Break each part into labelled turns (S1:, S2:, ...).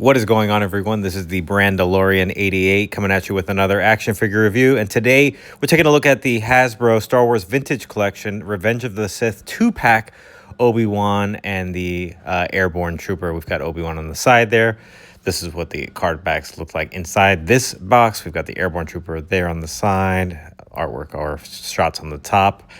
S1: What is going on, everyone? This is the Mandalorian 88 coming at you with another action figure review. And today we're taking a look at the Hasbro Star Wars Vintage Collection Revenge of the Sith 2-pack Obi-Wan and the Airborne Trooper. We've got Obi-Wan on the side there. This is what the card backs look like inside this box. We've got the Airborne Trooper there on the side, artwork or shots on the top.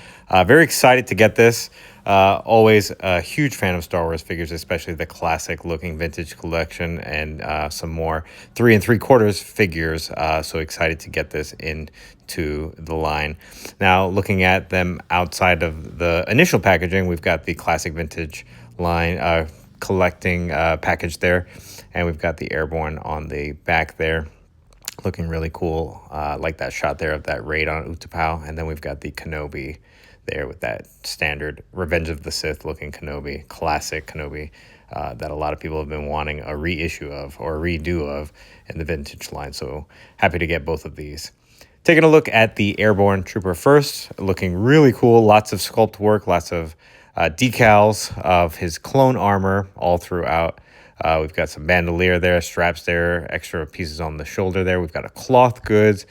S1: Very excited to get this. Always a huge fan of Star Wars figures, especially the classic looking vintage collection and some more 3 3/4 figures. So excited to get this into the line. Now, looking at them outside of the initial packaging, we've got the classic vintage line collecting package there. And we've got the Airborne on the back there. Looking really cool. Like that shot there of that raid on Utapau. And then we've got the Kenobi there with that standard Revenge of the Sith looking Kenobi, classic Kenobi that a lot of people have been wanting a reissue of or a redo of in the vintage line. So happy to get both of these. Taking a look at the Airborne Trooper first, looking really cool. Lots of sculpt work, lots of decals of his clone armor all throughout. We've got some bandolier there, straps there, extra pieces on the shoulder there. We've got a cloth goods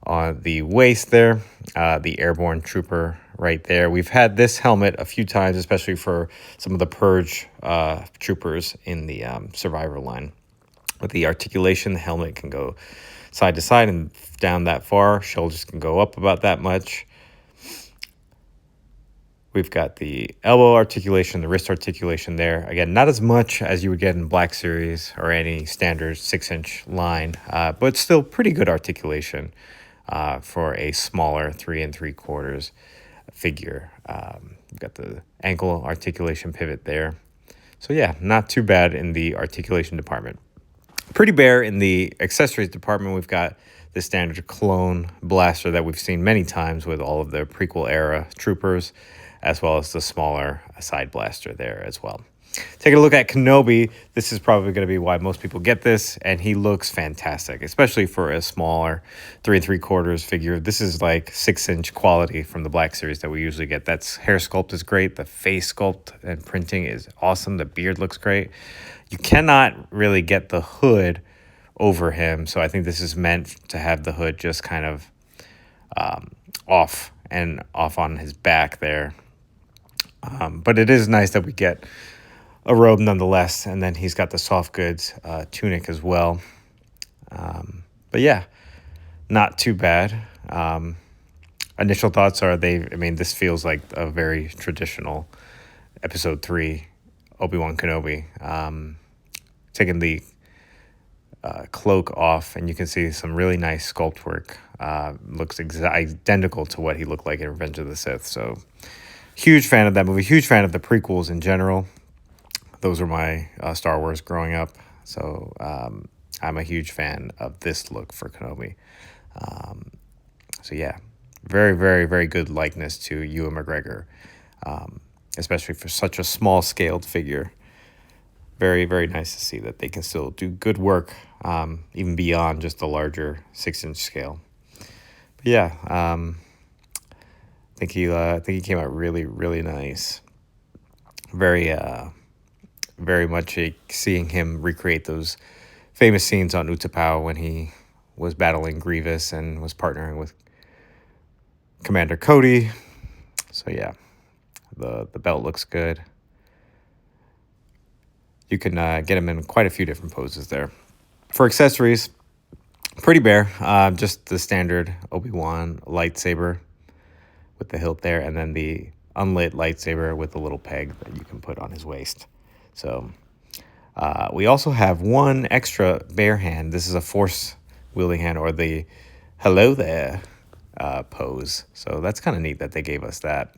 S1: on the waist there, the Airborne Trooper right there. We've had this helmet a few times, especially for some of the Purge troopers in the Survivor line. With the articulation, the helmet can go side to side and down that far. Shoulders can go up about that much. We've got the elbow articulation, the wrist articulation there. Again, not as much as you would get in Black Series or any standard 6-inch line, but still pretty good articulation for a smaller 3 3/4 figure. We've got the ankle articulation pivot there. So yeah, not too bad in the articulation department. Pretty bare in the accessories department. We've got the standard clone blaster that we've seen many times with all of the prequel era troopers, as well as the smaller side blaster there as well. Taking a look at Kenobi, this is probably going to be why most people get this, and he looks fantastic, especially for a smaller 3 3/4 figure. This is like 6-inch quality from the Black Series that we usually get. That's hair sculpt is great. The face sculpt and printing is awesome. The beard looks great. You cannot really get the hood over him, so I think this is meant to have the hood just kind of off on his back there. But it is nice that we get a robe nonetheless, and then he's got the soft goods tunic as well. But yeah, not too bad. Initial thoughts are this feels like a very traditional episode 3 Obi-Wan Kenobi. Taking the cloak off, and you can see some really nice sculpt work. Looks identical to what he looked like in Revenge of the Sith. So huge fan of that movie. Huge fan of the prequels in general. Those are my Star Wars growing up. So I'm a huge fan of this look for Kenobi. So yeah, very, very, very good likeness to Ewan McGregor, especially for such a small scaled figure. Very, very nice to see that they can still do good work, even beyond just the larger 6-inch scale. But yeah, I think he came out really, really nice. Very much seeing him recreate those famous scenes on Utapau when he was battling Grievous and was partnering with Commander Cody. So yeah, the belt looks good. You can get him in quite a few different poses there. For accessories, pretty bare. Just the standard Obi-Wan lightsaber with the hilt there, and then the unlit lightsaber with the little peg that you can put on his waist. So we also have one extra bare hand. This is a force wielding hand, or the hello there pose. So that's kind of neat that they gave us that.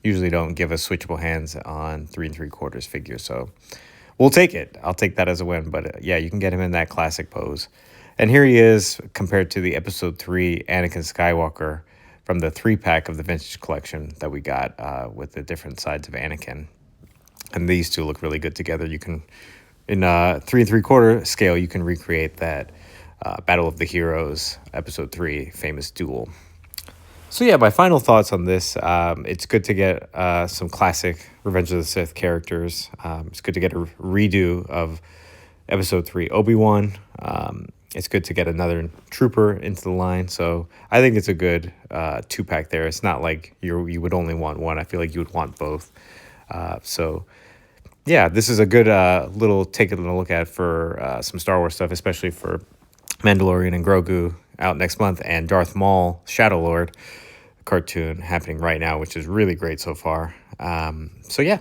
S1: Usually don't give us switchable hands on 3 3/4 figures, so we'll take it. I'll take that as a win. But yeah, you can get him in that classic pose. And here he is compared to the episode 3 Anakin Skywalker from the 3-pack of the vintage collection that we got with the different sides of Anakin. And these two look really good together. You can, in 3 3/4 scale, you can recreate that Battle of the Heroes episode 3 famous duel. So yeah, my final thoughts on this, it's good to get some classic Revenge of the Sith characters. It's good to get a redo of Episode 3, Obi-Wan. It's good to get another trooper into the line. So I think it's a good 2-pack there. It's not like you would only want one. I feel like you would want both. So yeah, this is a good little take a look at for some Star Wars stuff, especially for Mandalorian and Grogu out next month, and Darth Maul, Shadow Lord cartoon happening right now, which is really great so far. So yeah,